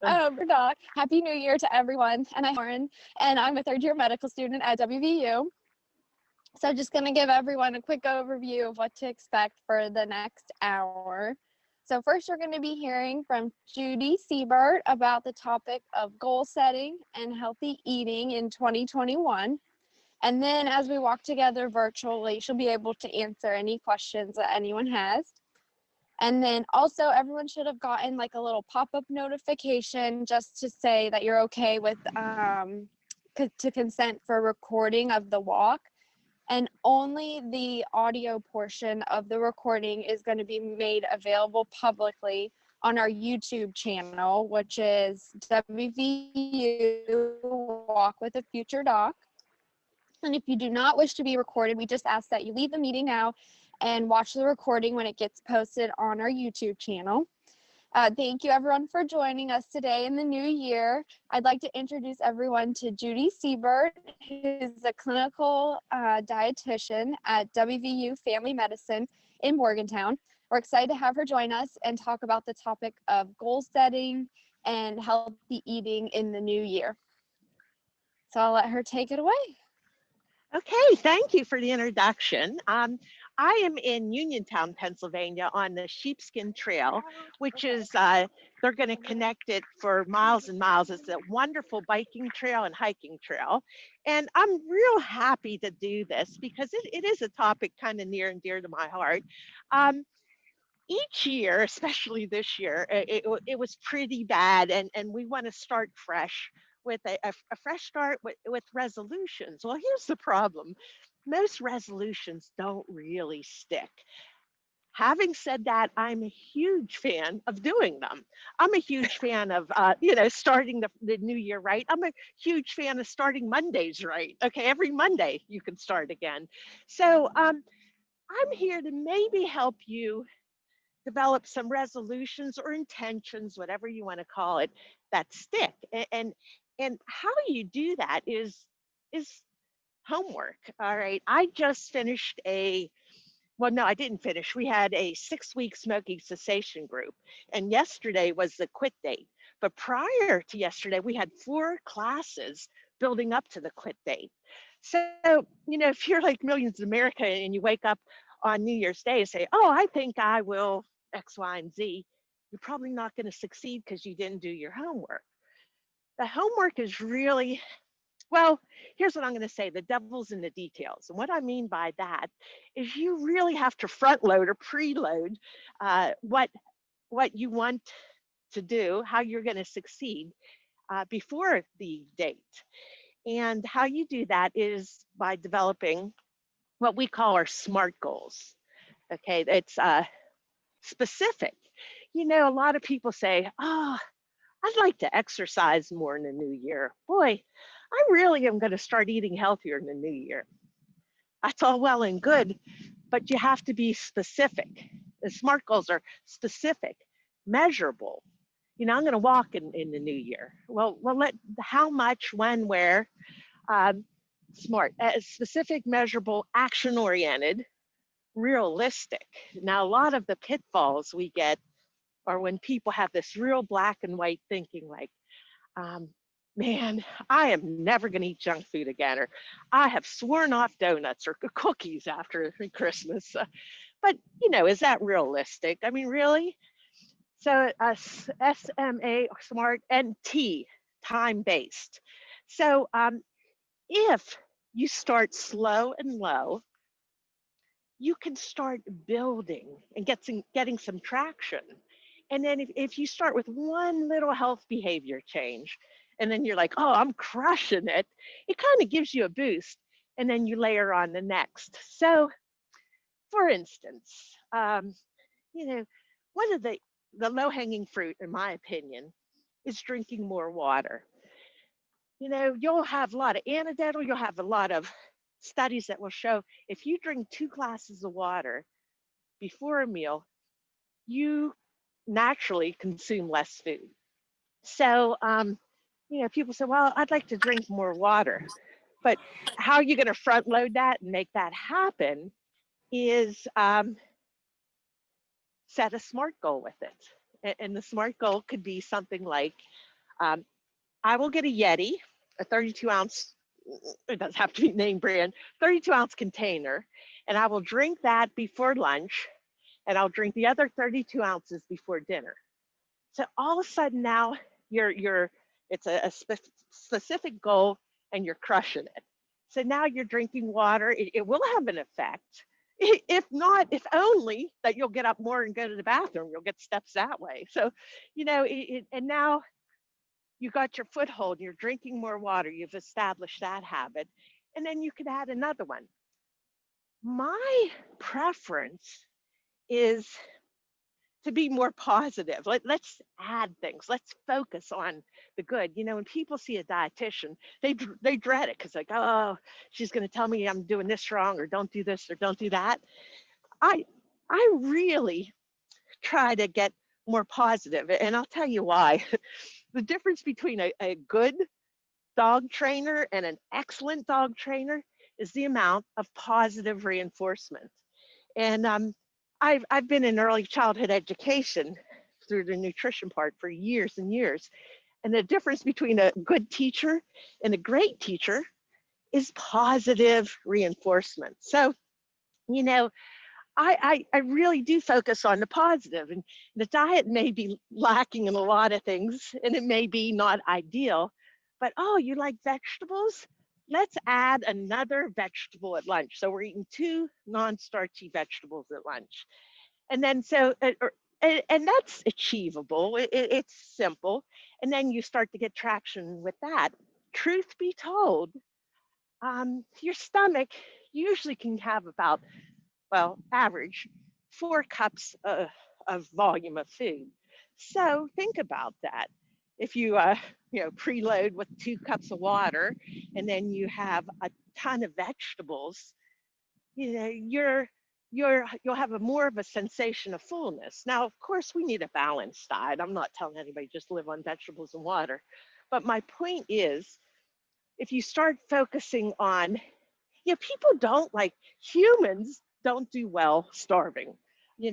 Doc. Happy New Year to everyone. And I'm Lauren, and I'm a third-year medical student at WVU. So just going to give everyone a quick overview of what to expect for the next hour. So first, we're going to be hearing from Judy Siebart about the topic of goal setting and healthy eating in 2021. And then as we walk together virtually, she'll be able to answer any questions that anyone has. And then also everyone should have gotten like a little pop-up notification just to say that you're okay with to consent for recording of the walk. And only the audio portion of the recording is going to be made available publicly on our YouTube channel, which is WVU Walk with a Future Doc. And if you do not wish to be recorded, we just ask that you leave the meeting now and watch the recording when it gets posted on our YouTube channel. Thank you everyone for joining us today in the new year. I'd like to introduce everyone to Judy Siebart, who's a clinical dietitian at WVU Family Medicine in Morgantown. We're excited to have her join us and talk about the topic of goal setting and healthy eating in the new year. So I'll let her take it away. Okay, thank you for the introduction. I am in Uniontown, Pennsylvania on the Sheepskin Trail, which is, they're going to connect it for miles and miles. It's a wonderful biking trail and hiking trail. And I'm real happy to do this because it is a topic kind of near and dear to my heart. Each year, especially this year, it was pretty bad, and we want to start fresh with a fresh start with resolutions. Well, here's the problem. Most resolutions don't really stick. Having said that, I'm a huge fan of doing them. I'm a huge fan of, starting the new year right. I'm a huge fan of starting Mondays right. Okay, every Monday you can start again. So I'm here to maybe help you develop some resolutions or intentions, whatever you want to call it, that stick. And how you do that is homework. All right. I just finished no, I didn't finish. We had a 6-week smoking cessation group, and yesterday was the quit date. But prior to yesterday, we had 4 classes building up to the quit date. So, if you're like millions in America and you wake up on New Year's Day and say, oh, I think I will X, Y, and Z, you're probably not going to succeed because you didn't do your homework. The homework is really, well, here's what I'm going to say. The devil's in the details. And what I mean by that is you really have to front load or preload what you want to do, how you're going to succeed before the date. And how you do that is by developing what we call our SMART goals. Okay, it's specific. A lot of people say, oh, I'd like to exercise more in the new year. Boy, I really am going to start eating healthier in the new year. That's all well and good, but you have to be specific. The SMART goals are specific, measurable. I'm going to walk in the new year. Well, how much, when, where, SMART, specific, measurable, action-oriented, realistic. Now, a lot of the pitfalls we get are when people have this real black and white thinking like, man, I am never going to eat junk food again, or I have sworn off donuts or cookies after Christmas. But, is that realistic? I mean, really? So SMA, SMART, and T, time-based. So if you start slow and low, you can start building and getting some traction. And then if you start with one little health behavior change, and then you're like, oh, I'm crushing it, it kind of gives you a boost. And then you layer on the next. So, for instance, one of the low-hanging fruit, in my opinion, is drinking more water. You'll have a lot of anecdotal, you'll have a lot of studies that will show if you drink 2 glasses of water before a meal, you naturally consume less food. So, people say, well, I'd like to drink more water, but how are you going to front load that and make that happen is set a SMART goal with it. And the SMART goal could be something like, Um, I will get a Yeti, a 32 ounce, it doesn't have to be name brand, 32-ounce container, and I will drink that before lunch, and I'll drink the other 32 ounces before dinner. So all of a sudden now it's a specific goal and you're crushing it. So now you're drinking water. It will have an effect. If not, if only that you'll get up more and go to the bathroom. You'll get steps that way. So, and now you got your foothold. You're drinking more water. You've established that habit. And then you could add another one. My preference is to be more positive. Let's add things. Let's focus on the good. When people see a dietitian, they dread it because like, oh, she's going to tell me I'm doing this wrong or don't do this or don't do that. I really try to get more positive, and I'll tell you why. The difference between a good dog trainer and an excellent dog trainer is the amount of positive reinforcement. And I've been in early childhood education through the nutrition part for years and years. And the difference between a good teacher and a great teacher is positive reinforcement. So, I really do focus on the positive, and the diet may be lacking in a lot of things, and it may be not ideal, but oh, you like vegetables? Let's add another vegetable at lunch. So we're eating 2 non-starchy vegetables at lunch. And then and that's achievable. It's simple. And then you start to get traction with that. Truth be told, your stomach usually can have about, well, average 4 cups of volume of food. So think about that. If you preload with 2 cups of water, and then you have a ton of vegetables, you'll have more of a sensation of fullness. Now, of course, we need a balanced diet. I'm not telling anybody just live on vegetables and water, but my point is, if you start focusing on, people don't, like, humans don't do well starving. We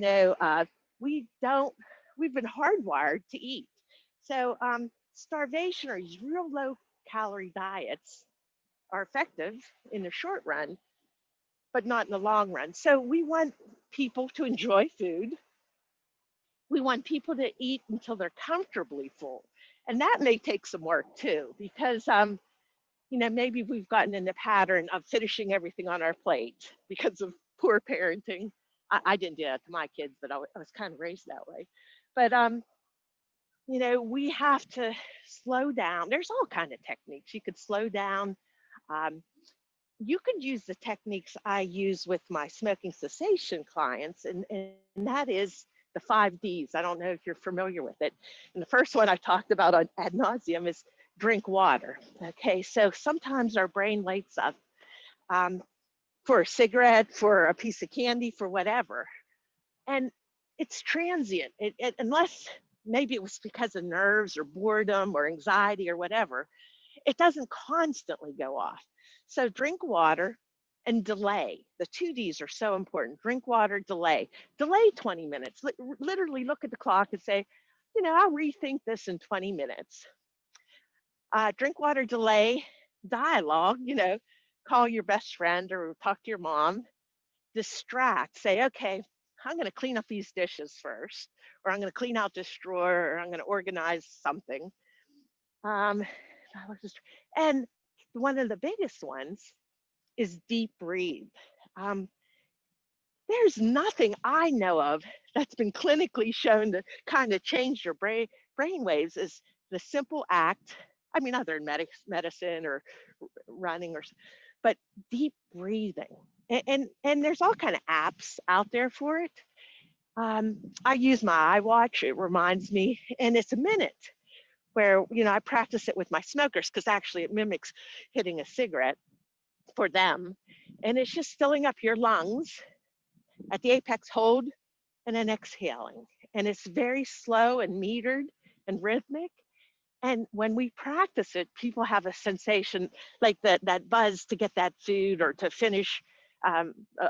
don't, we've been hardwired to eat. So starvation or these real low calorie diets are effective in the short run, but not in the long run. So we want people to enjoy food. We want people to eat until they're comfortably full. And that may take some work too, because maybe we've gotten in the pattern of finishing everything on our plate because of poor parenting. I didn't do that to my kids, but I was kind of raised that way. But we have to slow down. There's all kind of techniques. You could slow down. You could use the techniques I use with my smoking cessation clients, and that is the 5 Ds. I don't know if you're familiar with it. And the first one I talked about on ad nauseum is drink water. Okay, so sometimes our brain lights up for a cigarette, for a piece of candy, for whatever. And it's transient, unless maybe it was because of nerves or boredom or anxiety or whatever. It doesn't constantly go off. So drink water and delay. The 2 Ds are so important. Drink water, delay. Delay 20 minutes. Literally look at the clock and say, I'll rethink this in 20 minutes. Drink water, delay, dialogue, call your best friend or talk to your mom. Distract, say, okay, I'm going to clean up these dishes first, or I'm going to clean out this drawer, or I'm going to organize something. And one of the biggest ones is deep breathe. There's nothing I know of that's been clinically shown to kind of change your brain waves as the simple act. I mean, other than medicine or running, but deep breathing. And there's all kind of apps out there for it. I use my iWatch. It reminds me, and it's a minute where, I practice it with my smokers because actually it mimics hitting a cigarette for them. And it's just filling up your lungs at the apex, hold, and then exhaling. And it's very slow and metered and rhythmic. And when we practice it, people have a sensation like that buzz to get that food or to finish a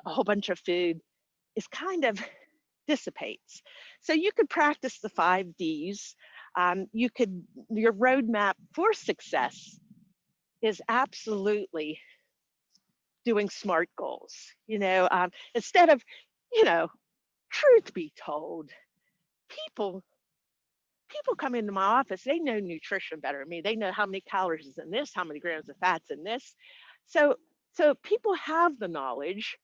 whole bunch of food is kind of dissipates. So you could practice the 5 Ds. Your roadmap for success is absolutely doing SMART goals. Instead of, you know, truth be told, people people come into my office, they know nutrition better than me. They know how many calories is in this, how many grams of fats in this. So so people have the knowledge,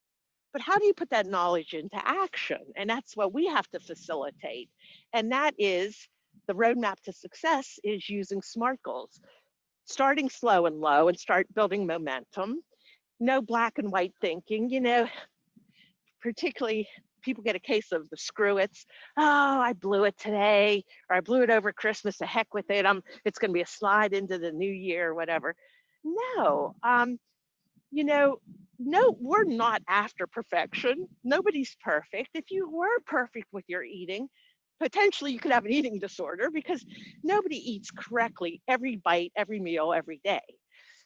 but how do you put that knowledge into action? And that's what we have to facilitate. And that is the roadmap to success is using SMART goals, starting slow and low and start building momentum. No black and white thinking, particularly people get a case of the screw it's. Oh, I blew it today, or I blew it over Christmas. The heck with it. It's going to be a slide into the new year or whatever. No, you know, no, we're not after perfection. Nobody's perfect. If you were perfect with your eating, potentially you could have an eating disorder because nobody eats correctly every bite, every meal, every day.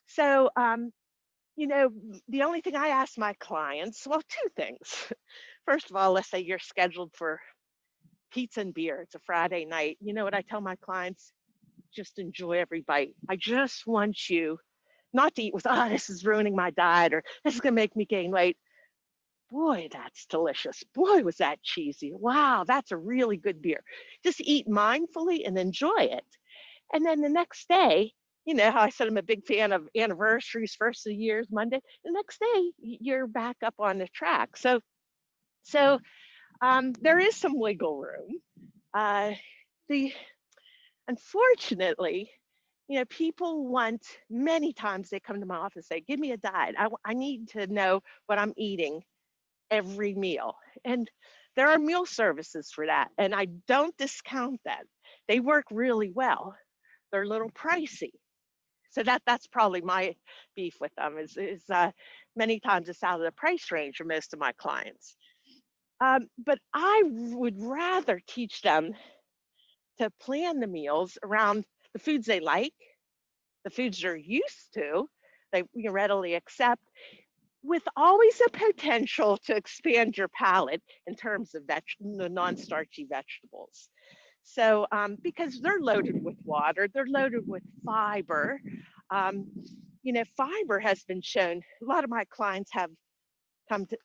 So, the only thing I ask my clients, well, two things. First of all, let's say you're scheduled for pizza and beer. It's a Friday night. You know what I tell my clients? Just enjoy every bite. I just want you not to eat with, oh, this is ruining my diet or this is going to make me gain weight. Boy, that's delicious. Boy, was that cheesy. Wow, that's a really good beer. Just eat mindfully and enjoy it. And then the next day, you know how I said I'm a big fan of anniversaries, first of the year's Monday. The next day, you're back up on the track. So there is some wiggle room. Uh, the Unfortunately, people want, many times they come to my office, say, give me a diet. I need to know what I'm eating every meal. And there are meal services for that. And I don't discount that. They work really well. They're a little pricey. So that's probably my beef with them is many times it's out of the price range for most of my clients. But I would rather teach them to plan the meals around the foods they like, the foods they're used to, they readily accept, with always a potential to expand your palate in terms of the non-starchy vegetables. So because they're loaded with water, they're loaded with fiber. Um, Fiber has been shown. A lot of my clients have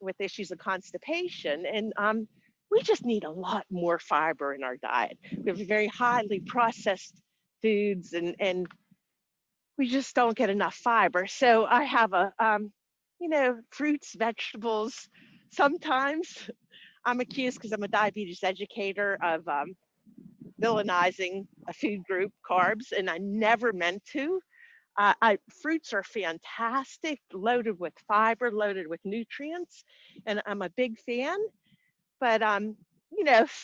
with issues of constipation, and we just need a lot more fiber in our diet. We have very highly processed foods, and we just don't get enough fiber. So I have fruits, vegetables. Sometimes I'm accused, because I'm a diabetes educator, of villainizing a food group, carbs, and I never meant to. Fruits are fantastic, loaded with fiber, loaded with nutrients, and I'm a big fan. But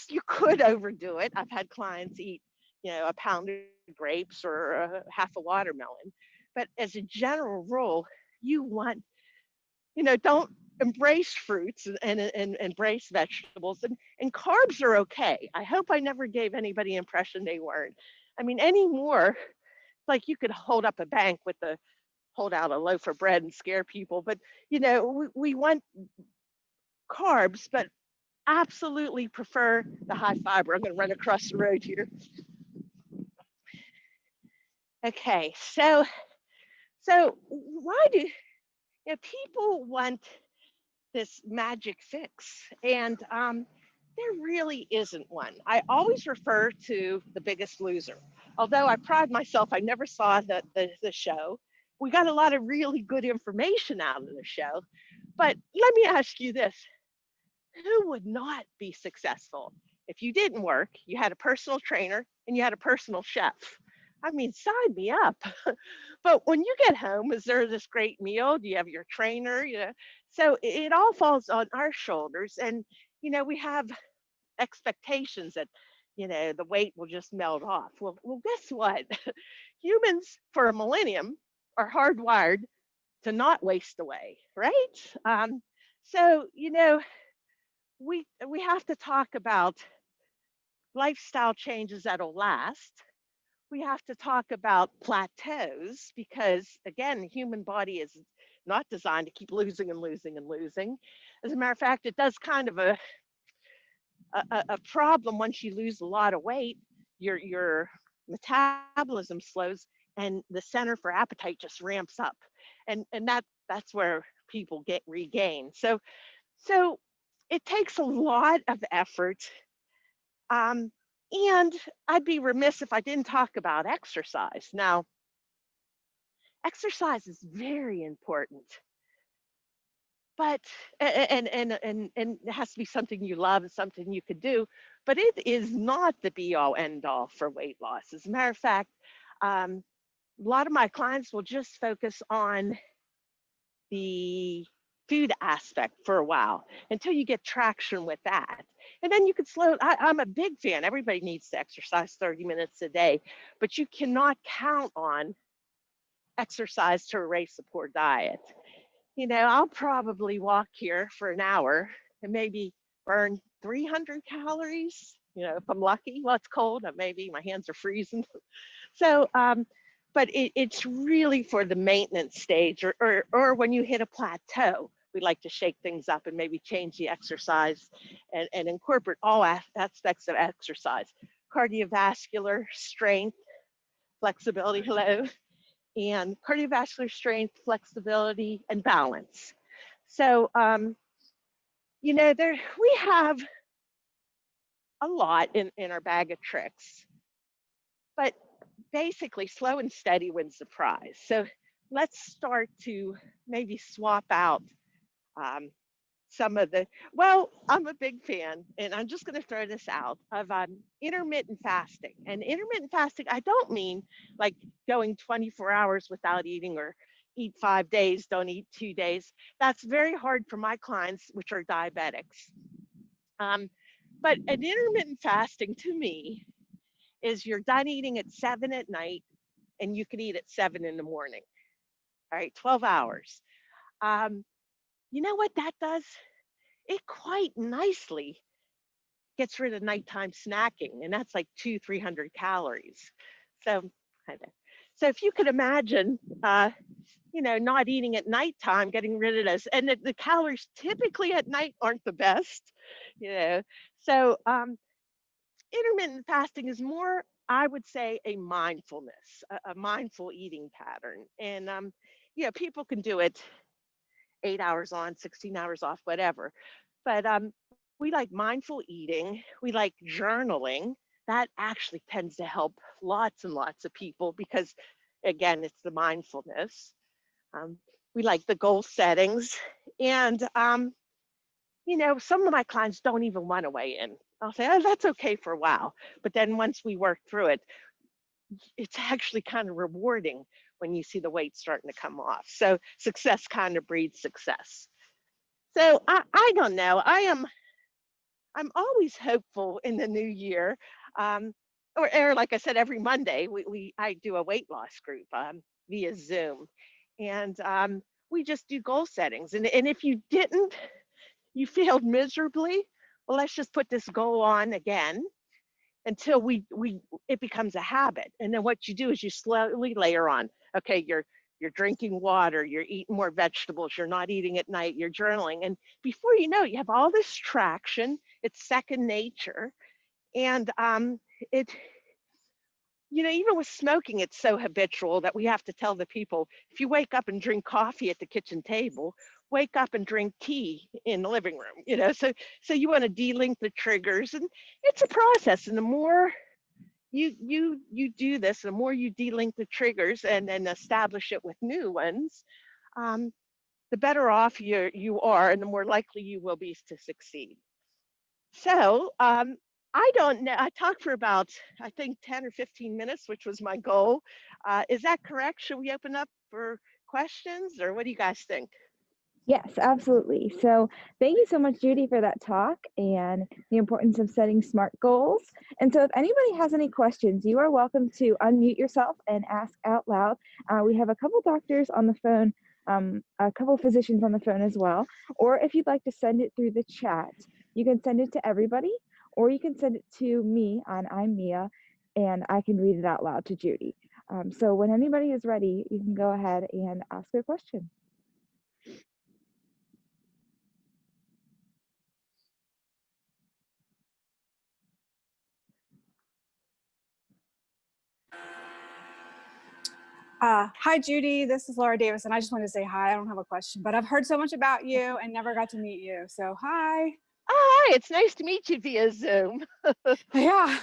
you could overdo it. I've had clients eat, a pound of grapes or half a watermelon. But as a general rule, you want, don't embrace fruits and embrace vegetables, and carbs are okay. I hope I never gave anybody the impression they weren't. I mean, anymore, like you could hold up a bank with the hold out a loaf of bread and scare people, but we want carbs, but absolutely prefer the high fiber. I'm going to run across the road here. Okay, so why do people want this magic fix? And there really isn't one. I always refer to The Biggest Loser. Although I pride myself, I never saw the show. We got a lot of really good information out of the show. But let me ask you this. Who would not be successful if you didn't work, you had a personal trainer, and you had a personal chef? I mean, sign me up. But when you get home, is there this great meal? Do you have your trainer? So it all falls on our shoulders. And, we have expectations that, the weight will just melt off. Well, guess what? Humans for a millennium are hardwired to not waste away, right? So, we have to talk about lifestyle changes that'll last. We have to talk about plateaus because, again, the human body is not designed to keep losing and losing and losing. As a matter of fact, it does kind of a problem once you lose a lot of weight. Your metabolism slows and the center for appetite just ramps up. And that's where people get regain. So it takes a lot of effort. Um, and I'd be remiss if I didn't talk about exercise. Now, exercise is very important, but and it has to be something you love and something you could do, but it is not the be all end all for weight loss. As a matter of fact, um, a lot of my clients will just focus on the food aspect for a while until you get traction with that. And then you can I'm a big fan. Everybody needs to exercise 30 minutes a day, but you cannot count on exercise to erase a poor diet. You know, I'll probably walk here for an hour and maybe burn 300 calories. You know, if I'm lucky. Well, it's cold. Maybe my hands are freezing. So, but it's really for the maintenance stage, or when you hit a plateau. We like to shake things up and maybe change the exercise and incorporate all aspects of exercise: cardiovascular strength, flexibility, hello, and cardiovascular strength, flexibility, and balance. So, you know, we have a lot in our bag of tricks, but basically slow and steady wins the prize. So let's start to maybe swap out um, some of well, I'm a big fan, and I'm just going to throw this out, of intermittent fasting. And intermittent fasting, I don't mean like going 24 hours without eating, or eat 5 days, don't eat 2 days. That's very hard for my clients, which are diabetics. But an intermittent fasting to me is you're done eating at 7 at night and you can eat at 7 in the morning. All right, 12 hours. Um, you know what that does? It quite nicely gets rid of nighttime snacking, and that's like 300 calories. So, so if you could imagine, you know, not eating at nighttime, getting rid of those, and the calories typically at night aren't the best, you know. So, intermittent fasting is more, I would say, a mindfulness, a mindful eating pattern. And, you know, people can do it 8 hours on, 16 hours off, whatever. But we like mindful eating, we like journaling. That actually tends to help lots and lots of people because, again, it's the mindfulness. Um, we like the goal settings. And, you know, some of my clients don't even want to weigh in. I'll say, oh, that's okay for a while. But then once we work through it, it's actually kind of rewarding when you see the weight starting to come off. So success kind of breeds success. So I don't know. I'm always hopeful in the new year. Um, or like I said, every Monday I do a weight loss group via Zoom, and we just do goal settings. And if you didn't, you failed miserably. Well, let's just put this goal on again until it becomes a habit. And then what you do is you slowly layer on. Okay, you're drinking water, you're eating more vegetables, you're not eating at night, you're journaling, and before you know it, you have all this traction. It's second nature, and it. You know, even with smoking, it's so habitual that we have to tell the people, if you wake up and drink coffee at the kitchen table, wake up and drink tea in the living room, you know, so you want to delink the triggers, and it's a process. And the more you do this, the more you delink the triggers and then establish it with new ones, the better off you are, and the more likely you will be to succeed. So I don't know. I talked for about, I think, 10 or 15 minutes, which was my goal. Is that correct? Should we open up for questions, or what do you guys think? Yes, absolutely. So thank you so much, Judy, for that talk and the importance of setting SMART goals. And so if anybody has any questions, you are welcome to unmute yourself and ask out loud. We have a couple doctors on the phone, a couple physicians on the phone as well. Or if you'd like to send it through the chat, you can send it to everybody, or you can send it to me on I'm Mia, and I can read it out loud to Judy. So when anybody is ready, you can go ahead and ask a question. Hi, Judy. This is Laura Davis, and I just wanted to say hi. I don't have a question, but I've heard so much about you and never got to meet you. So hi. Oh, hi, it's nice to meet you via Zoom. Yeah.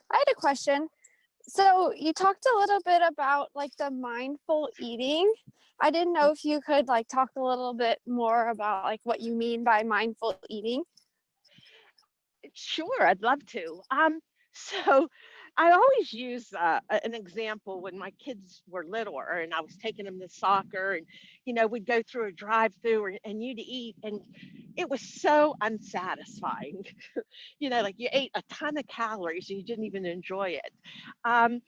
I had a question. So you talked a little bit about like the mindful eating. I didn't know if you could like talk a little bit more about like what you mean by mindful eating. Sure, I'd love to. So I always use an example when my kids were littler and I was taking them to soccer, and we'd go through a drive-through and you'd eat, and it was so unsatisfying. Like you ate a ton of calories and you didn't even enjoy it. Um,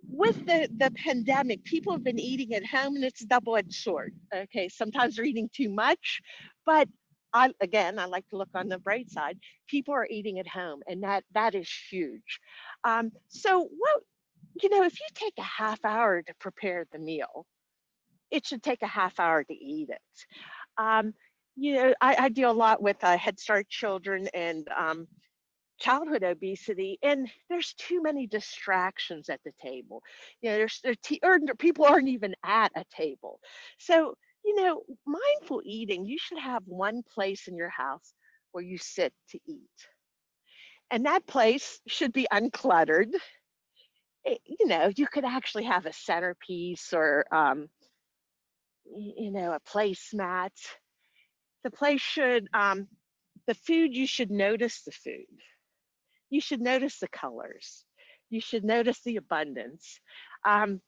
with the pandemic, people have been eating at home, and it's a double-edged sword. Okay, sometimes they're eating too much, but I like to look on the bright side. People are eating at home, and that is huge. So if you take a half hour to prepare the meal, it should take a half hour to eat it. I deal a lot with Head Start children and childhood obesity, and there's too many distractions at the table. People aren't even at a table. So mindful eating, you should have one place in your house where you sit to eat, and that place should be uncluttered. You could actually have a centerpiece or a placemat. The place should the food, you should notice the food. You should notice the colors. You should notice the abundance.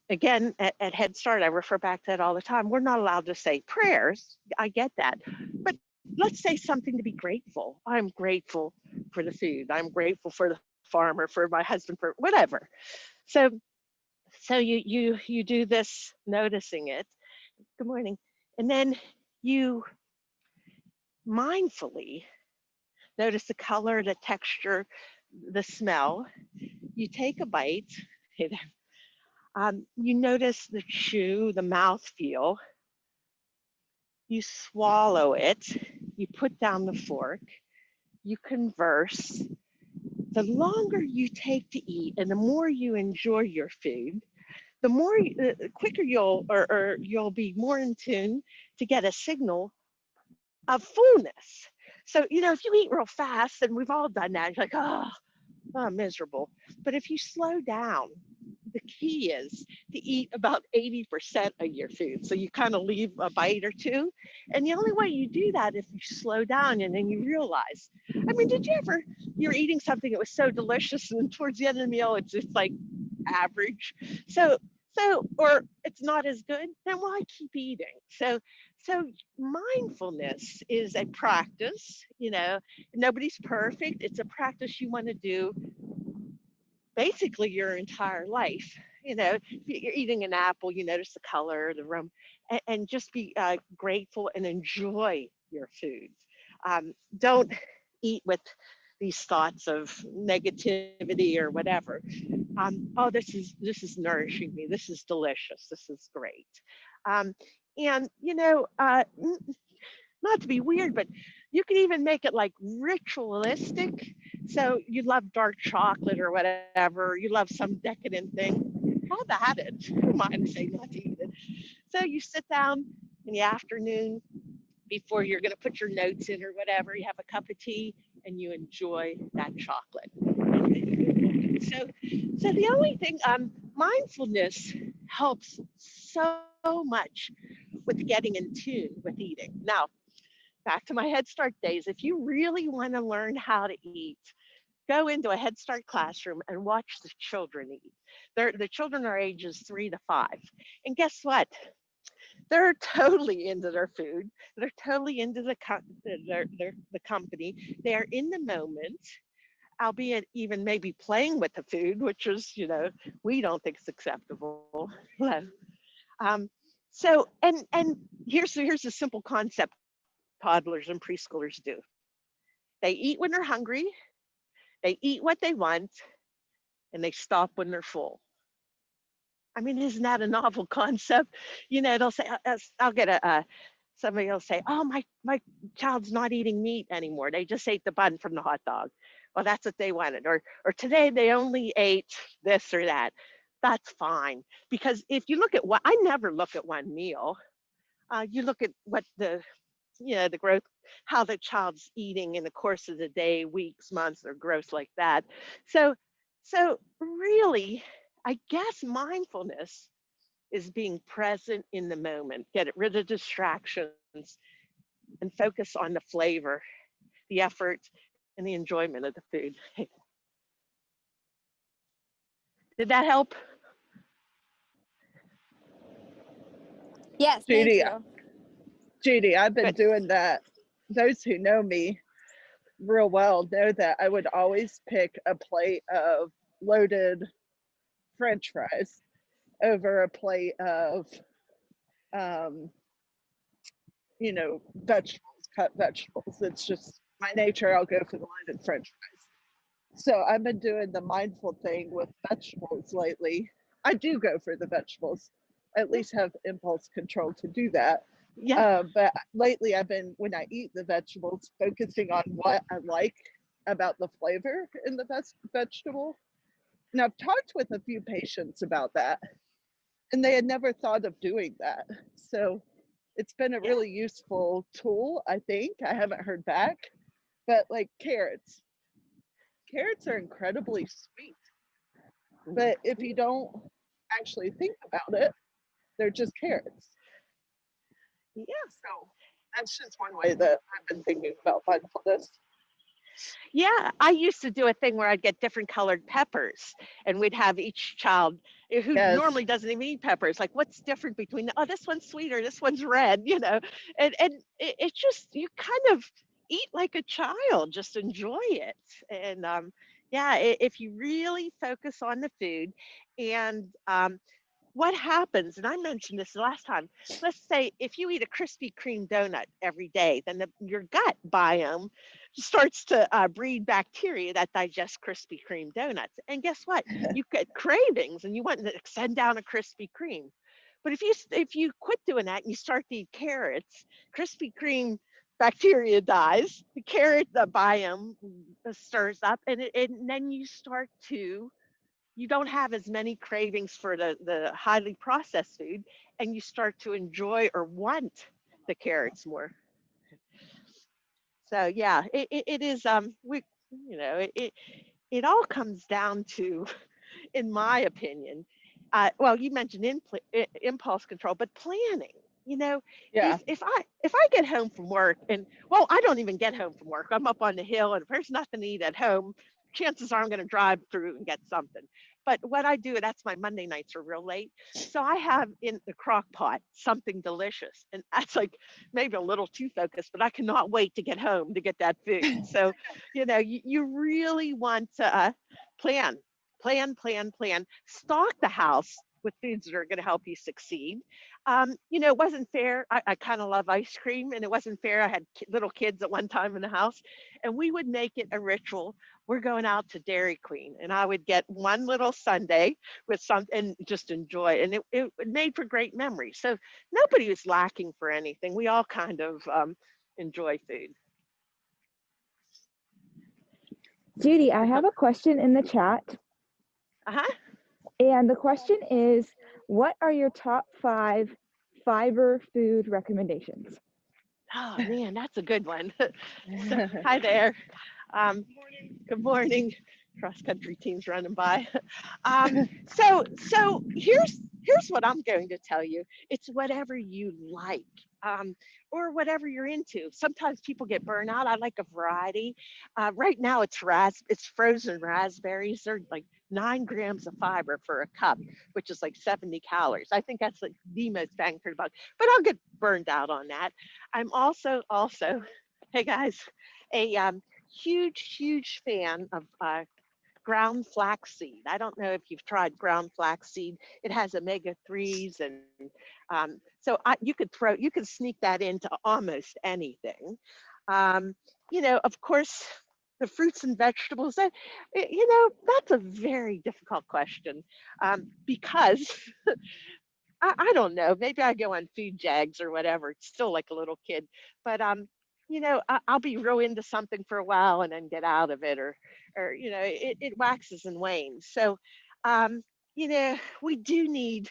Again, at Head Start, I refer back to that all the time. We're not allowed to say prayers. I get that. But let's say something to be grateful. I'm grateful for the food. I'm grateful for the farmer, for my husband, for whatever. So you do this, noticing it. Good morning. And then you mindfully notice the color, the texture, the smell. You take a bite. You notice the chew, the mouth feel. You swallow it. You put down the fork. You converse. The longer you take to eat and the more you enjoy your food, the quicker you'll be more in tune to get a signal of fullness. So, if you eat real fast, and we've all done that, you're like, oh, I'm miserable. But if you slow down, the key is to eat about 80% of your food. So you kind of leave a bite or two. And the only way you do that is if you slow down and then you realize, did you ever, you're eating something that was so delicious and towards the end of the meal, it's just like average. So, or it's not as good, then why keep eating? So mindfulness is a practice, nobody's perfect. It's a practice you want to do basically your entire life. If you're eating an apple, you notice the color, the aroma, and just be grateful and enjoy your food. Don't eat with these thoughts of negativity or whatever. Oh, this is nourishing me. This is delicious. This is great. And not to be weird, but you can even make it like ritualistic. So you love dark chocolate or whatever, you love some decadent thing, have at it. Who am I to say not to eat it? So you sit down in the afternoon before you're going to put your notes in or whatever, you have a cup of tea and you enjoy that chocolate. So the only thing, mindfulness helps so much with getting in tune with eating. Now, back to my Head Start days, if you really want to learn how to eat, go into a Head Start classroom and watch the children eat. The children are ages 3 to 5. And guess what? They're totally into their food. They're totally into the company. They are in the moment, albeit even maybe playing with the food, which is, we don't think is acceptable. So, and here's a simple concept toddlers and preschoolers do. They eat when they're hungry, they eat what they want, and they stop when they're full. Isn't that a novel concept? They'll say, I'll get somebody will say, oh, my child's not eating meat anymore. They just ate the bun from the hot dog. Well, that's what they wanted. Or today they only ate this or that. That's fine. Because if you look at what, I never look at one meal. You look at what the growth, how the child's eating in the course of the day, weeks, months, or growth like that. So, so really, I guess mindfulness is being present in the moment, get rid of distractions and focus on the flavor, the effort, and the enjoyment of the food. Did that help? Yes, thank Judy, you. Judy, I've been Good. doing that. Those who know me real well know that I would always pick a plate of loaded French fries over a plate of, um, vegetables, cut vegetables. It's just my nature. I'll go for the loaded French fries. So I've been doing the mindful thing with vegetables lately. I do go for the vegetables. I at least have impulse control to do that. Yeah. But lately I've been, when I eat the vegetables, focusing on what I like about the flavor in the vegetable. And I've talked with a few patients about that, and they had never thought of doing that. So it's been a Yeah. really useful tool, I think. I haven't heard back, but like carrots are incredibly sweet. But if you don't actually think about it, they're just carrots. Yeah. So that's just one way that I've been thinking about mindfulness. Yeah, I used to do a thing where I'd get different colored peppers, and we'd have each child who Yes. normally doesn't even eat peppers, like, what's different between, oh, this one's sweeter, this one's red, and it's just, you kind of eat like a child, just enjoy it. And yeah, if you really focus on the food and what happens, and I mentioned this last time, let's say if you eat a Krispy Kreme donut every day, then your gut biome starts to breed bacteria that digest Krispy Kreme donuts. And guess what? You get cravings and you want to send down a Krispy Kreme. But if you quit doing that and you start to eat carrots, Krispy Kreme bacteria dies, the biome stirs up, and then you don't have as many cravings for the highly processed food, and you start to enjoy or want the carrots more. So yeah, it is it all comes down to, in my opinion, well, you mentioned impulse control, but planning. Yeah. If I get home from work, and well, I don't even get home from work. I'm up on the hill, and if there's nothing to eat at home, chances are I'm going to drive through and get something. But what I do, that's my Monday nights are real late, so I have in the crock pot something delicious, and that's like maybe a little too focused, but I cannot wait to get home to get that food. So, you really want to plan, plan, stock the house with foods that are going to help you succeed. It wasn't fair. I kind of love ice cream, and it wasn't fair. I had little kids at one time in the house, and we would make it a ritual. We're going out to Dairy Queen, and I would get one little sundae with something and just enjoy it. And it made for great memories. So nobody was lacking for anything. We all kind of enjoy food. Judy, I have a question in the chat. Uh-huh. And the question is, what are your top 5 fiber food recommendations? Oh man, that's a good one. So, hi there. Good morning. Cross country teams running by. So here's what I'm going to tell you. It's whatever you like, or whatever you're into. Sometimes people get burnt out. I like a variety. Right now it's frozen raspberries. They're like 9 grams of fiber for a cup, which is like 70 calories. I think that's like the most bang for the buck. But I'll get burned out on that. I'm also, hey guys, a huge fan of ground flaxseed. I don't know if you've tried ground flaxseed. It has omega-3s, and so you could sneak that into almost anything. Of course, the fruits and vegetables. That's a very difficult question, because I don't know. Maybe I go on food jags or whatever. It's still like a little kid, but I'll be real into something for a while and then get out of it, or it waxes and wanes. So, um, we do need,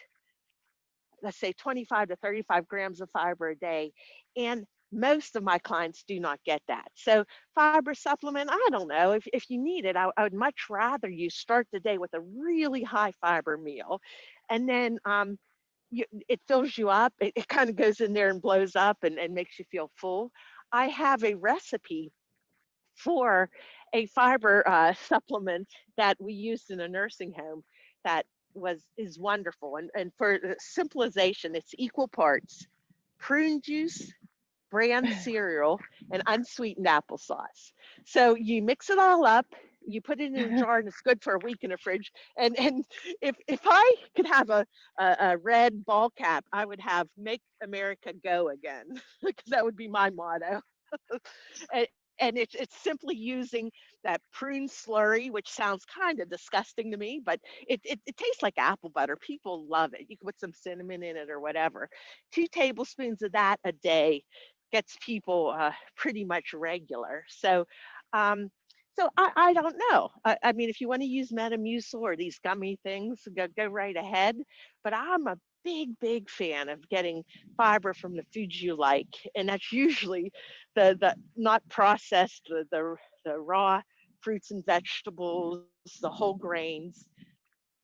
let's say, 25 to 35 grams of fiber a day, and most of my clients do not get that. So fiber supplement, I don't know if you need it. I would much rather you start the day with a really high fiber meal, and then it fills you up. It kind of goes in there and blows up and makes you feel full. I have a recipe for a fiber supplement that we used in a nursing home that is wonderful. And for simplification, it's equal parts prune juice, bran cereal, and unsweetened applesauce. So you mix it all up, you put it in a jar, and it's good for a week in the fridge. And if I could have a red ball cap, I would have "Make America Go Again," because that would be my motto. and, and it's simply using that prune slurry, which sounds kind of disgusting to me, but it tastes like apple butter. People love it. You can put some cinnamon in it or whatever. 2 tablespoons of that a day gets people pretty much regular. Um, so I don't know. I mean, if you want to use Metamucil or these gummy things, go right ahead. But I'm a big fan of getting fiber from the foods you like, and that's usually the not processed, the raw fruits and vegetables, the whole grains.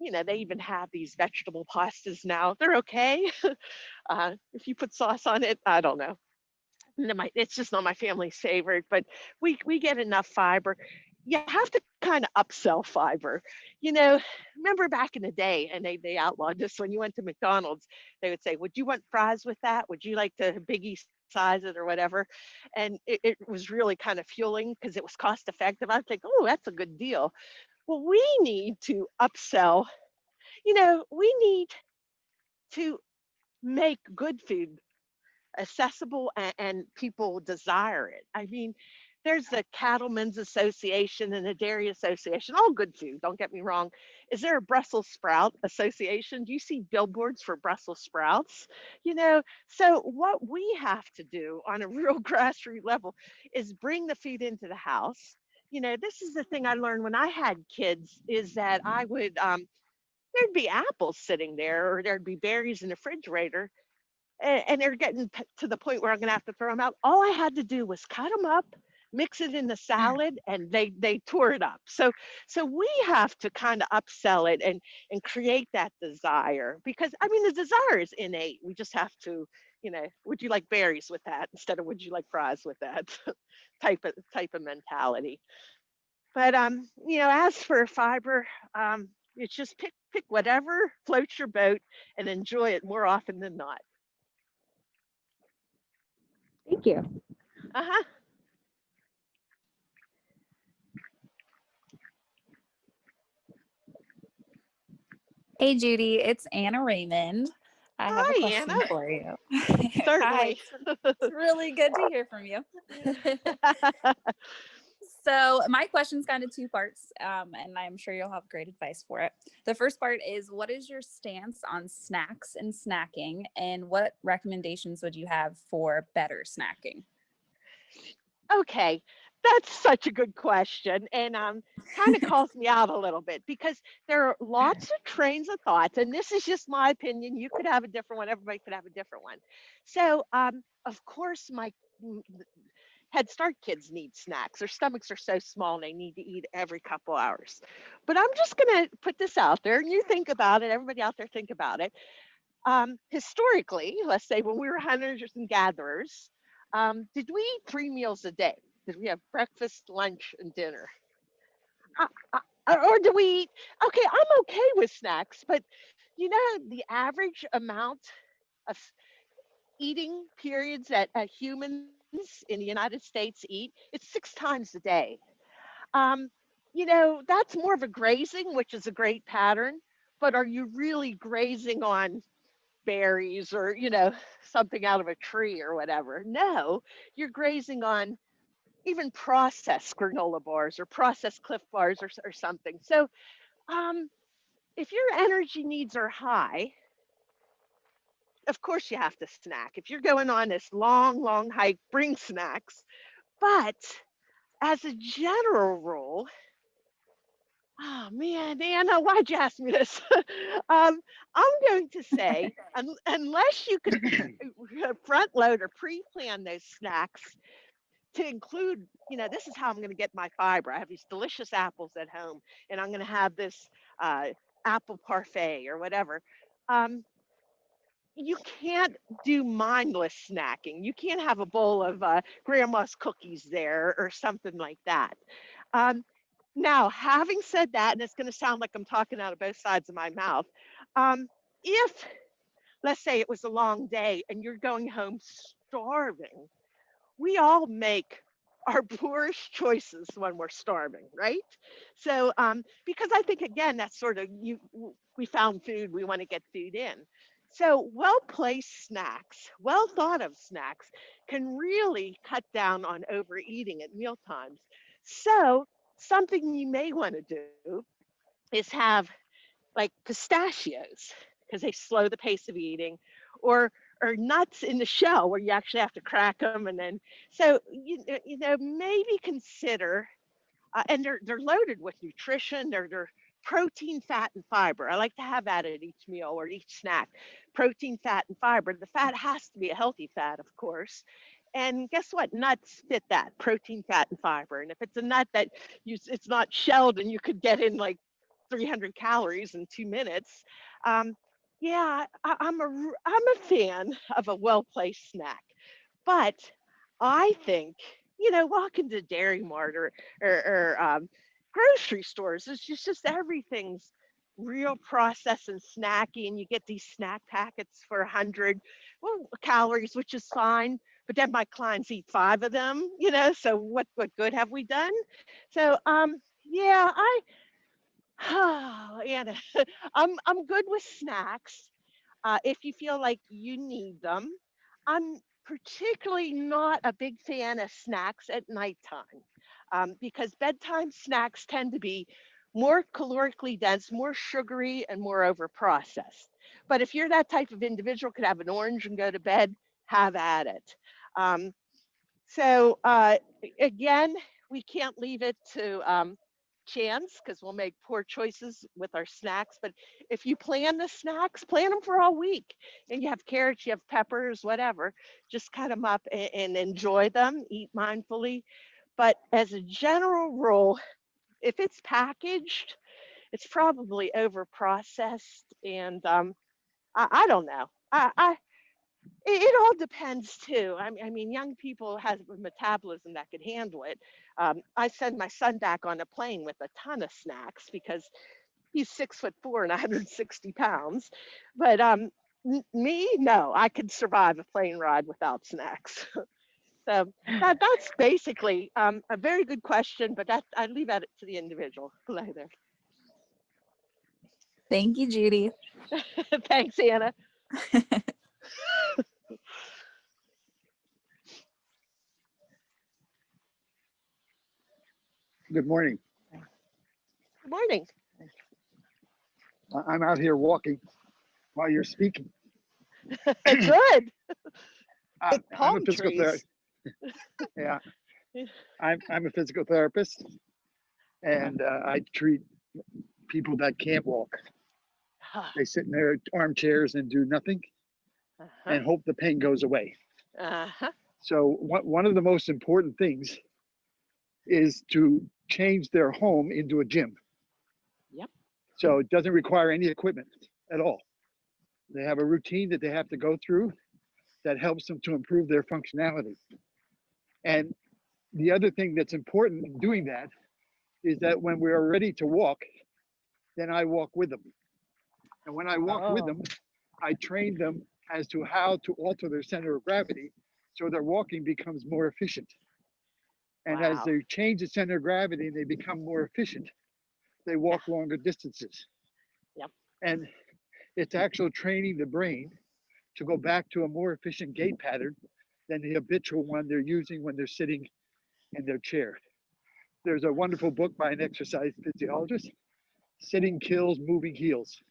They even have these vegetable pastas now. They're okay. If you put sauce on it, I don't know. It's just not my family's favorite, but we get enough fiber. You have to kind of upsell fiber. Remember back in the day, and they outlawed this when you went to McDonald's, they would say, "Would you want fries with that? Would you like to biggie size it or whatever?" And it was really kind of fueling because it was cost effective. I think, oh, that's a good deal. Well, we need to upsell. We need to make good food accessible and people desire it. I mean, there's the Cattlemen's Association and the Dairy Association, all good food, don't get me wrong. Is there a Brussels sprout association? Do you see billboards for Brussels sprouts? So what we have to do on a real grassroots level is bring the food into the house. This is the thing I learned when I had kids, is that I would there'd be apples sitting there, or there'd be berries in the refrigerator, and they're getting to the point where I'm going to have to throw them out. All I had to do was cut them up, mix it in the salad, and they tore it up. So we have to kind of upsell it and create that desire, because I mean the desire is innate. We just have to, would you like berries with that instead of would you like fries with that type of mentality. But as for fiber, it's just pick whatever floats your boat and enjoy it more often than not. Thank you. Uh-huh. Hey Judy, it's Anna Raymond. I have a Hi, question Anna. for you. Hi, Certainly. it's really good to hear from you. So my question's kind of two parts, and I'm sure you'll have great advice for it. The first part is, what is your stance on snacks and snacking, and what recommendations would you have for better snacking? Okay, that's such a good question, and kind of calls me out a little bit, because there are lots of trains of thoughts, and this is just my opinion. You could have a different one. Everybody could have a different one. So, of course, my Head Start kids need snacks. Their stomachs are so small and they need to eat every couple hours. But I'm just going to put this out there, and you think about it. Everybody out there, think about it. Historically, let's say when we were hunters and gatherers, did we eat 3 meals a day? Did we have breakfast, lunch, and dinner? Or do we eat? Okay, I'm okay with snacks, but the average amount of eating periods that humans in the United States eat, it's 6 times a day. Um, that's more of a grazing, which is a great pattern, but are you really grazing on berries or something out of a tree or whatever? No, you're grazing on even processed granola bars or processed Cliff bars or something. So if your energy needs are high, of course you have to snack. If you're going on this long hike, bring snacks. But as a general rule, oh man, Anna, why'd you ask me this? I'm going to say, unless you can front load or pre-plan those snacks to include, this is how I'm going to get my fiber. I have these delicious apples at home, and I'm going to have this apple parfait or whatever. You can't do mindless snacking. You can't have a bowl of grandma's cookies there or something like that. Now, having said that, and it's going to sound like I'm talking out of both sides of my mouth, if, let's say it was a long day and you're going home starving, we all make our poorest choices when we're starving, right? So, because I think, again, that's sort of, we found food, we want to get food in. So well-placed snacks, well thought of snacks can really cut down on overeating at meal times. So something you may want to do is have like pistachios, because they slow the pace of eating, or nuts in the shell where you actually have to crack them, and then so maybe consider, and they're loaded with nutrition. They're protein, fat, and fiber. I like to have that at each meal or each snack. Protein, fat, and fiber. The fat has to be a healthy fat, of course. And guess what? Nuts fit that protein, fat, and fiber. And if it's a nut that it's not shelled and you could get in like 300 calories in 2 minutes, yeah, I'm a fan of a well-placed snack. But I think, walking to Dairy Mart or grocery stores, it's just everything's real processed and snacky, and you get these snack packets for 100 calories, which is fine. But then my clients eat 5 of them, so what good have we done? So yeah, Anna, I'm good with snacks. If you feel like you need them. I'm particularly not a big fan of snacks at nighttime, because bedtime snacks tend to be more calorically dense, more sugary, and more overprocessed. But if you're that type of individual, could have an orange and go to bed, have at it. So again, we can't leave it to chance, because we'll make poor choices with our snacks. But if you plan the snacks, plan them for all week, and you have carrots, you have peppers, whatever, just cut them up and enjoy them, eat mindfully. But as a general rule, if it's packaged, it's probably over processed, and I don't know. It all depends too. I mean, young people have a metabolism that could handle it. I send my son back on a plane with a ton of snacks because he's 6'4" and 160 pounds. But me, no, I could survive a plane ride without snacks. So that's basically a very good question, but I leave that to the individual. Later. Thank you, Judy. Thanks, Anna. Good morning. Good morning. I'm out here walking while you're speaking. Good. I'm a Palm physical trees. therapist. Yeah, I'm a physical therapist, and I treat people that can't walk. They sit in their armchairs and do nothing and hope the pain goes away. So one of the most important things is to change their home into a gym. Yep. So it doesn't require any equipment at all. They have a routine that they have to go through that helps them to improve their functionality. And the other thing that's important in doing that is that when we're ready to walk, then I walk with them. And when I walk with them, I train them as to how to alter their center of gravity so their walking becomes more efficient. And as they change the center of gravity and they become more efficient, they walk longer distances. Yep. And it's actually training the brain to go back to a more efficient gait pattern than the habitual one they're using when they're sitting in their chair. There's a wonderful book by an exercise physiologist, Sitting Kills, Moving Heals.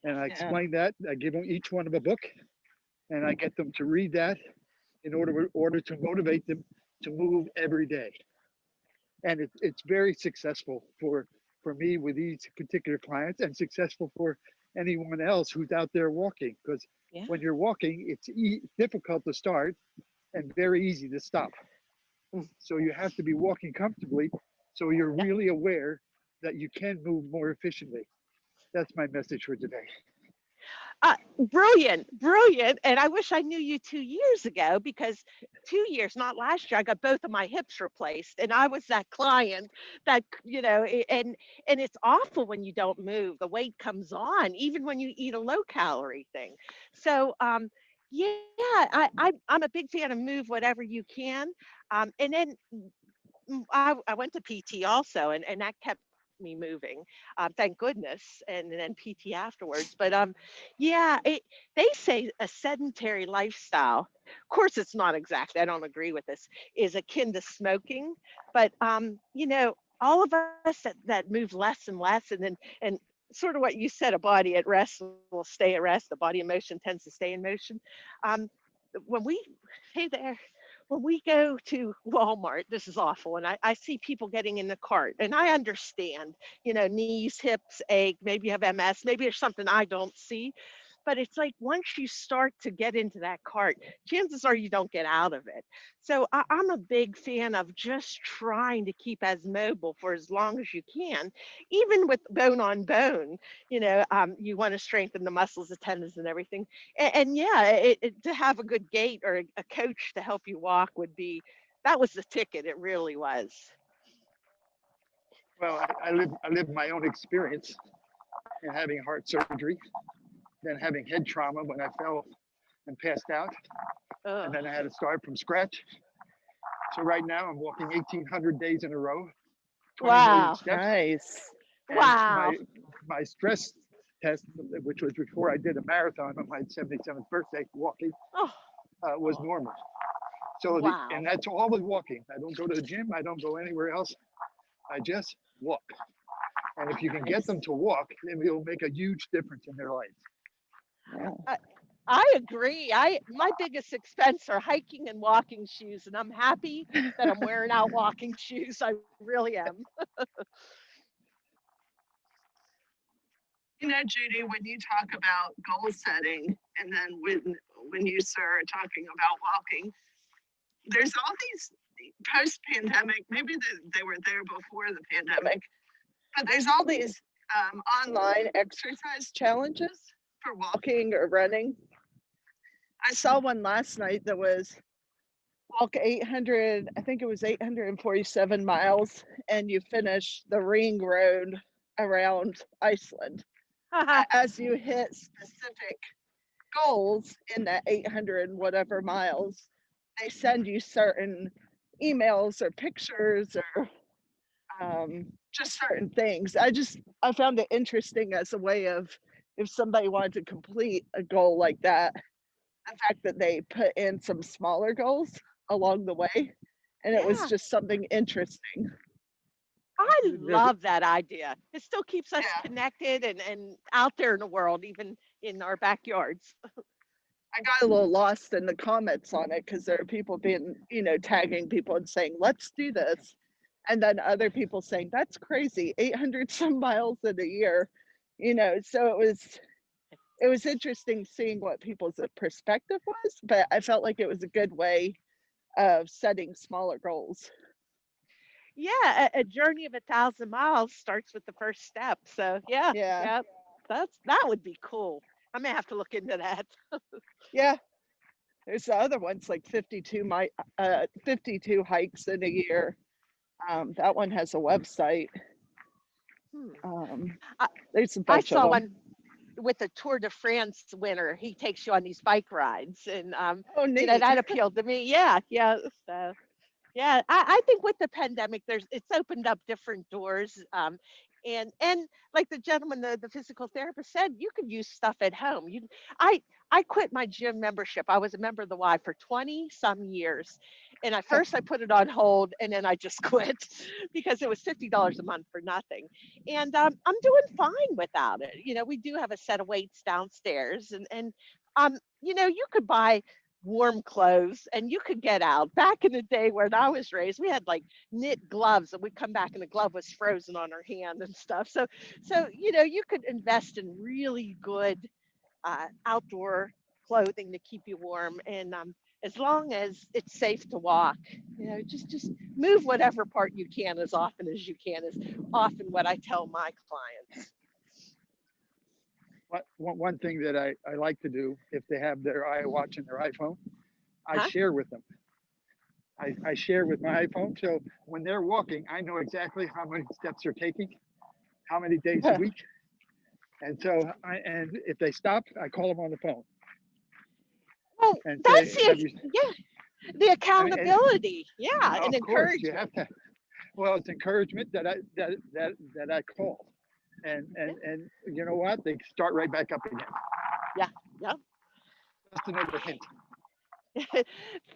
And I explain that, I give them each one of a book, and I get them to read that in order to motivate them to move every day. And it's very successful for me with these particular clients, and successful for anyone else who's out there walking, because Yeah. when you're walking, it's difficult to start and very easy to stop. So you have to be walking comfortably, so you're really aware that you can move more efficiently. That's my message for today. Brilliant, brilliant. And I wish I knew you 2 years ago, because 2 years, not last year, I got both of my hips replaced. And I was that client that, and it's awful when you don't move. The weight comes on, even when you eat a low calorie thing. So, yeah, I'm a big fan of move whatever you can. And then I went to PT also, and that kept me moving. Thank goodness, and then PT afterwards. But yeah, they say a sedentary lifestyle. Of course, it's not exactly. I don't agree with this. Is akin to smoking, but all of us that move less and less, and sort of what you said, a body at rest will stay at rest. The body in motion tends to stay in motion. Um, when we, hey there, when we go to Walmart, this is awful, and I see people getting in the cart, and I understand, knees, hips ache, maybe you have MS, maybe there's something I don't see, but it's like once you start to get into that cart, chances are you don't get out of it. So I'm a big fan of just trying to keep as mobile for as long as you can, even with bone on bone. You want to strengthen the muscles, the tendons, and everything. And yeah, to have a good gait or a coach to help you walk that was the ticket. It really was. Well, I live my own experience in having heart surgery, then having head trauma when I fell and passed out, and then I had to start from scratch. So right now I'm walking 1,800 days in a row, 20 million Wow. steps. Nice. And Wow. my stress test, which was before I did a marathon on my 77th birthday, walking, Oh, was normal. So wow. and that's all with walking. I don't go to the gym. I don't go anywhere else. I just walk. And if you can get them to walk, then it'll make a huge difference in their lives. Yeah. I agree. My biggest expense are hiking and walking shoes, and I'm happy that I'm wearing out walking shoes. I really am. Judy, when you talk about goal setting, and then when you start talking about walking, there's all these post-pandemic, maybe they were there before the pandemic, but there's all these online exercise challenges for walking or running. I saw one last night that was walk 800, I think it was 847 miles, and you finish the ring road around Iceland. As you hit specific goals in that 800 and whatever miles, they send you certain emails or pictures or just certain things. I found it interesting as a way of, if somebody wanted to complete a goal like that, the fact that they put in some smaller goals along the way, and it was Yeah. just something interesting. I love that idea. It still keeps us Yeah. connected and out there in the world, even in our backyards. I got a little lost in the comments on it because there are people being, tagging people and saying, let's do this. And then other people saying, that's crazy, 800 some miles in a year, so it was interesting seeing what people's perspective was, but I felt like it was a good way of setting smaller goals. Yeah, a journey of 1,000 miles starts with the first step. So yeah, Yeah. yeah, that would be cool. I may have to look into that. Yeah. There's the other ones like 52 hikes in a year. That one has a website. I, There's a I bunch of saw them. one with the Tour de France winner. He takes you on these bike rides, and Oh, neat. that appealed to me. Yeah, yeah. So yeah, I think with the pandemic, it's opened up different doors. And like the gentleman, the physical therapist said, you could use stuff at home. I quit my gym membership. I was a member of the Y for 20 some years. And at first I put it on hold, and then I just quit because it was $50 a month for nothing. And I'm doing fine without it. We do have a set of weights downstairs, and you know, you could buy warm clothes and you could get out. Back in the day when I was raised, we had like knit gloves and we'd come back and the glove was frozen on our hand and stuff. So you know, you could invest in really good outdoor clothing to keep you warm. And as long as it's safe to walk, you know, just move whatever part you can as often as you can is often what I tell my clients. One thing that I like to do if they have their iWatch and their iPhone, I Huh? share with them. I share with my iPhone, so when they're walking, I know exactly how many steps they're taking, how many days a week, and so and if they stop, I call them on the phone Well, and that's say, "Have you?" the And accountability, yeah, and of course, you encouragement. have to. Well, it's encouragement that I call, and you know what? They start right back up again. Yeah, yeah. Just another hint.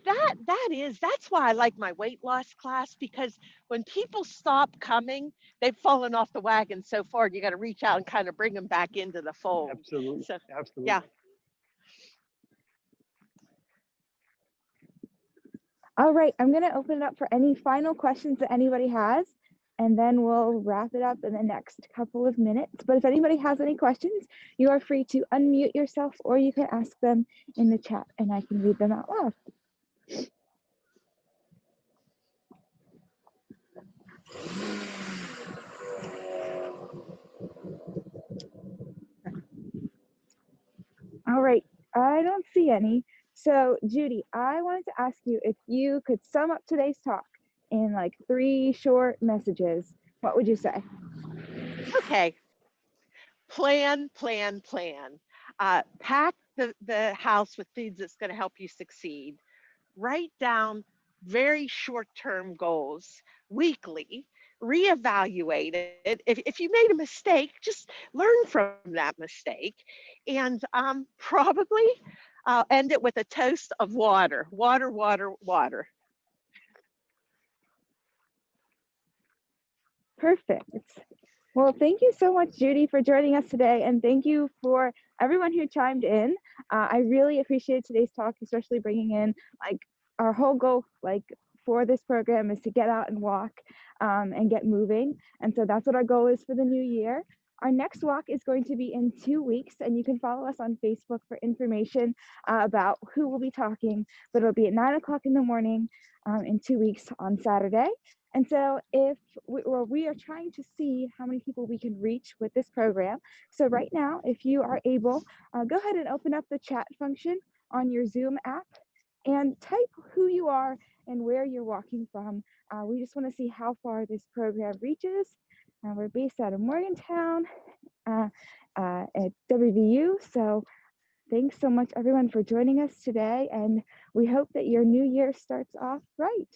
That's why I like my weight loss class, because when people stop coming, they've fallen off the wagon so far. You got to reach out and kind of bring them back into the fold. Absolutely, So absolutely. yeah. All right, I'm going to open it up for any final questions that anybody has, and then we'll wrap it up in the next couple of minutes. But if anybody has any questions, you are free to unmute yourself, or you can ask them in the chat and I can read them out loud. All right, I don't see any. So Judy, I wanted to ask you if you could sum up today's talk in like 3 short messages, what would you say? Okay. Plan, plan, plan. Pack the house with things that's going to help you succeed. Write down very short-term goals weekly, reevaluate it. If you made a mistake, just learn from that mistake, and probably end it with a toast of water, water, water, water. Perfect. Well, thank you so much, Judy, for joining us today. And thank you for everyone who chimed in. I really appreciated today's talk, especially bringing in like our whole goal, like for this program is to get out and walk and get moving. And so that's what our goal is for the new year. Our next walk is going to be in 2 weeks, and you can follow us on Facebook for information about who will be talking, but it'll be at 9 o'clock in the morning in 2 weeks on Saturday. And so if we are trying to see how many people we can reach with this program. So right now, if you are able, go ahead and open up the chat function on your Zoom app and type who you are and where you're walking from. We just want to see how far this program reaches. We're based out of Morgantown at WVU. So thanks so much, everyone, for joining us today. And we hope that your new year starts off right.